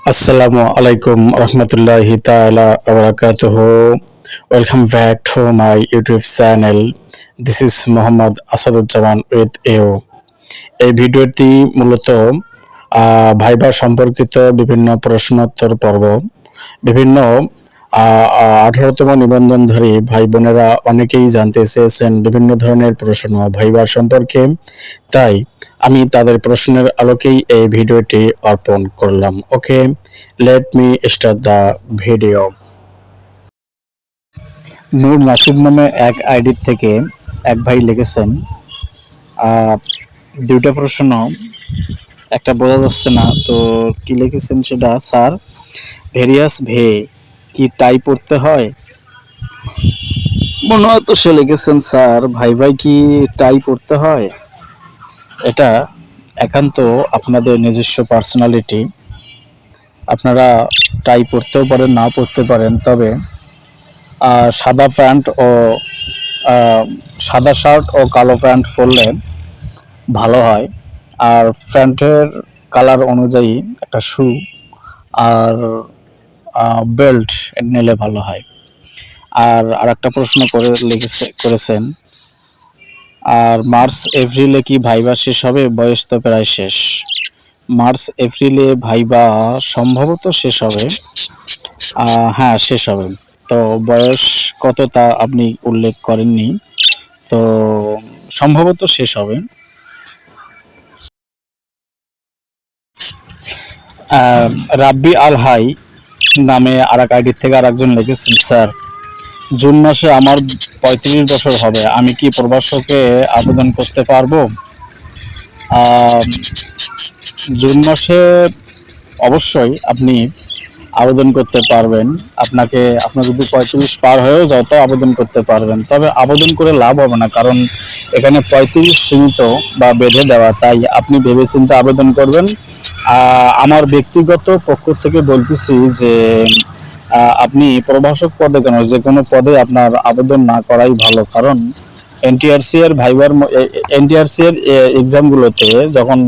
Assalamu alaikum rahmatullahi ta'ala wa barakatuhu. Welcome back to my YouTube channel. This is Muhammad Asaduzzaman with you. এই ভিডিওটি মূলত viva সম্পর্কিত বিভিন্ন প্রশ্নোত্তর পর্ব। বিভিন্ন 18তম নিবন্ধনধারী ভাই বোনেরা অনেকেই জানতে চেয়েছেন বিভিন্ন ধরনের প্রশ্ন ভাইবা সম্পর্কে, তাই আমি তাদের প্রশ্নের আলোকেই এই ভিডিওটি অর্পণ করলাম। Okay, let me start the video. Noor Nasib নামে এক আইডি থেকে এক ভাই লিখেছেন, দুইটা প্রশ্ন, একটা বোঝা যাচ্ছে না তো কি লিখেছেন সেটা। স্যার, ভেরিয়াস ভে কি টাই পড়তে হয়? মনে হয় তো সে লিখেছেন, স্যার ভাই ভাই কি টাই পড়তে হয়? এটা একান্ত আপনাদের নিজস্ব পার্সোনালিটি। আপনারা টাই পরতেও পারেন, না পরতে পারেন, তবে সাদা প্যান্ট ও সাদা শার্ট ও কালো প্যান্ট পরলে ভালো হয়। আর প্যান্টের কালার অনুযায়ী একটা শু আর বেল্ট নিলে ভালো হয়। আর আরেকটা প্রশ্ন করেছেন, আর মার্চ এপ্রিলে কি ভাইবা শেষ হবে? বয়স তো প্রায় শেষ। মার্চ এপ্রিলে ভাইবা সম্ভবত শেষ হবে। হ্যাঁ, শেষ হবে। তো বয়স কত তা আপনি উল্লেখ করেননি, তো সম্ভবত শেষ হবে। রাব্বি আল হাই নামে আর এক আইডি থেকে আর একজন লিখেছেন, স্যার জুন মাসে আমার 35 বছর হবে, আমি কি প্রবাসকে আবেদন করতে পারবো? জুন মাসে অবশ্যই আপনি আবেদন করতে পারবেন। আপনার যদি 35 পার হয়েও যাও তো আবেদন করতে পারবেন, তবে আবেদন করে লাভ হবে না, কারণ এখানে 35 সীমিত বা বেঁধে দেওয়া, তাই আপনি ভেবেচিন্তে আবেদন করবেন। আমার ব্যক্তিগত পক্ষ থেকে বলতেছি যে আপনি প্রভাষক পদে কেন, যে কোনো পদে আপনার আবেদন না করাই ভালো, কারণ এনটিআরসি এর এক্সামগুলোতে যখন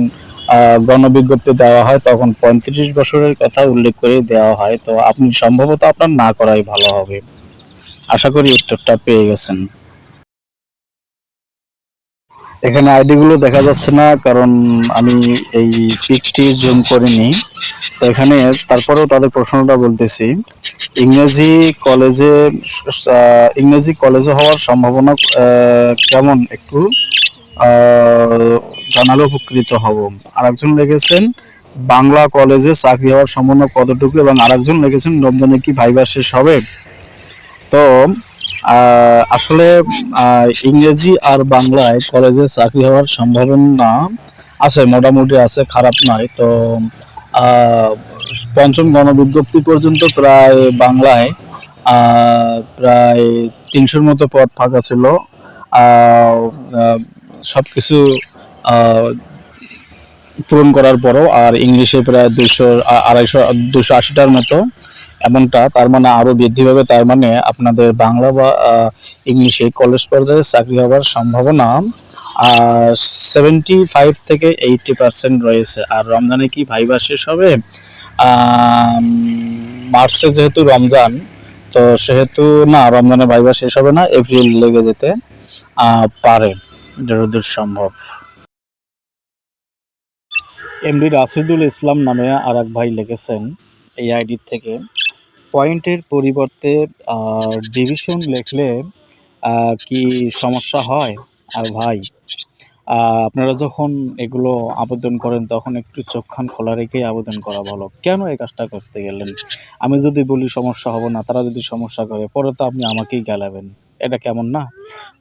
গণবিজ্ঞপ্তি দেওয়া হয় তখন 35 বছরের কথা উল্লেখ করে দেওয়া হয়। তো আপনি সম্ভবত আপনার না করাই ভালো হবে। আশা করি উত্তরটা পেয়ে গেছেন। এখানে আইডিগুলো দেখা যাচ্ছে না, কারণ আমি এই পিকটি জুম করিনি। তো এখানে তারপরেও তাদের প্রশ্নটা বলতেছি, ইংরেজি কলেজে হওয়ার সম্ভাবনা কেমন, একটু জানালে উপকৃত হব। আরেকজন লিখেছেন, বাংলা কলেজে চাকরি হওয়ার সম্ভাবনা কতটুকু, এবং আরেকজন লিখেছেন, রমজানে কি ভাইবা শেষ হবে? তো আসলে ইংরেজি আর বাংলায় কলেজে চাকরি হওয়ার সম্ভাবনা আছে, মোটামুটি আছে, খারাপ নয়। তো পঞ্চম গণবিজ্ঞপ্তি পর্যন্ত প্রায় বাংলায় প্রায় 300-র মতো পদ ফাঁকা ছিল। সব কিছু পূরণ করার পরও, আর ইংলিশে প্রায় 280টার মতো, এমনটা। তার মানে আরও বৃদ্ধি পাবে। তার মানে আপনাদের বাংলা বা ইংলিশে কলেজ পর্যায়ে চাকরি হওয়ার সম্ভাবনা 75 থেকে 80% রয়েছে। আর রমজানে কি ভাইবা শেষ হবে? মার্চে যেহেতু রমজান, তো সেহেতু না, রমজানে ভাইবা শেষ হবে না, এপ্রিল লেগে যেতে পারে যতদূর সম্ভব। এমডি রাশিদুল ইসলাম নামে আর এক ভাই লিখেছেন এই আইডি থেকে, পয়েন্টের পরিবর্তে ডিভিশন লিখলে কি সমস্যা হয়? আর ভাই, আপনারা যখন এগুলো আবেদন করেন তখন একটু চোখ কান খোলা রেখেই আবেদন করা ভালো। কেন এই কাজটা করতে গেলেন? আমি যদি বলি সমস্যা হবে না, তারা যদি সমস্যা করে, পরে তো আপনি আমাকেই গালাবেন। এটা কেমন না?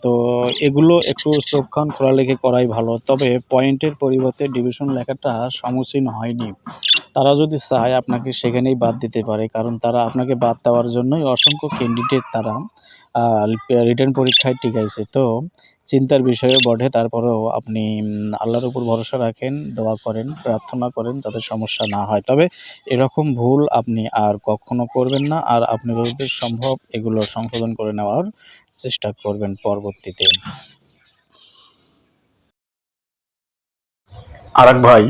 তো এগুলো একটু চোখ কান খোলা রেখে করাই ভালো। তবে পয়েন্টের পরিবর্তে ডিভিশন লেখাটা সমীচীন হয়নি। তারা যদি চায় আপনাকে সেখানেই বাদ দিতে পারে, কারণ তারা আপনাকে বাদ দেওয়ার জন্যই অসংখ্য ক্যান্ডিডেট তারা রিটেন পরীক্ষায় টিকাইছে। তো চিন্তার বিষয়ও বটে। তারপরেও আপনি আল্লাহর উপর ভরসা রাখেন, দোয়া করেন, প্রার্থনা করেন যাতে সমস্যা না হয়। তবে এরকম ভুল আপনি আর কখনো করবেন না। আর আপনি যতদূর সম্ভব এগুলো সংশোধন করে নেওয়ার চেষ্টা করবেন পরবর্তীতে। আরেক ভাই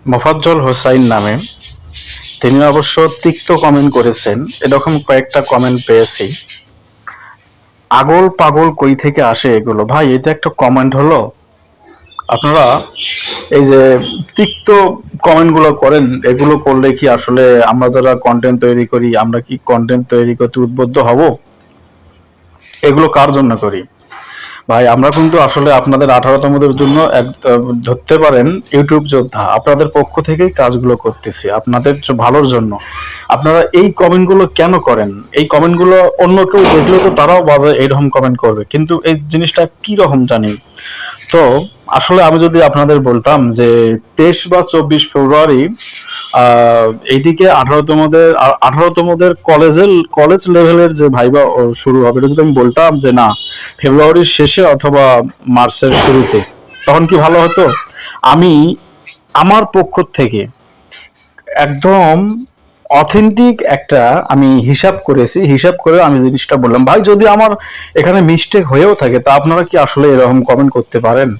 মোফাজ্জল হোসাইন নামে তিনি অবশ্য তিক্ত কমেন্ট করেছেন, এরকম কয়েকটা কমেন্ট পেয়েছি। আগল পাগল কই থেকে আসে এগুলো? ভাই এটা একটা কমেন্ট হলো? আপনারা এই যে তিক্ত কমেন্টগুলো করেন, এগুলো করলে কি আসলে আমরা যারা কন্টেন্ট তৈরি করি, আমরা কি কন্টেন্ট তৈরি করতে উদ্বুদ্ধ হব? এগুলো কার জন্য করি? ভাই আমরা কিন্তু আসলে আপনাদের 18তমদের জন্য ধরতে পারেন ইউটিউব যোদ্ধা, আপনাদের পক্ষ থেকেই কাজগুলো করতেছি আপনাদের ভালোর জন্য। আপনারা এই কমেন্টগুলো কেন করেন? এই কমেন্টগুলো অন্য কেউ দেখলেও তো তারাও বাজে এইরকম কমেন্ট করবে, কিন্তু এই জিনিসটা কি রকম জানি। তো আসলে আমি যদি আপনাদের বলতাম যে 23 বা 24 ফেব্রুয়ারি এইদিকে 18তমদের কলেজ লেভেলের যে ভাইবা শুরু হবে, এটা যদি আমি বলতাম যে না ফেব্রুয়ারির শেষে অথবা মার্চের শুরুতে, তখন কি ভালো হতো? আমি আমার পক্ষ থেকে একদম অথেন্টিক একটা আমি হিসাব করেছি, হিসাব করে আমি জিনিসটা বললাম। ভাই যদি আমার এখানে মিস্টেক হয়েও থাকে, তা আপনারা কি আসলে এরকম কমেন্ট করতে পারেন?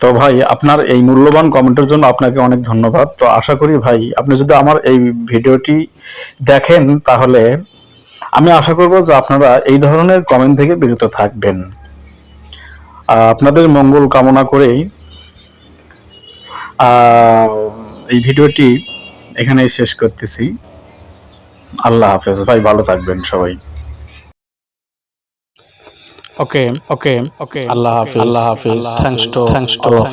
তো ভাই আপনার এই মূল্যবান কমেন্টের জন্য আপনাকে অনেক ধন্যবাদ। তো আশা করি ভাই আপনি যদি আমার এই ভিডিওটি দেখেন, তাহলে আমি আশা করব যে আপনারা এই ধরনের কমেন্ট থেকে বিরত থাকবেন। আপনাদের মঙ্গল কামনা করেই এই ভিডিওটি এখানেই শেষ করতেছি। আল্লাহ হাফেজ ভাই, ভালো থাকবেন সবাই। ওকে, আল্লাহ হাফেজ। Thanks to all of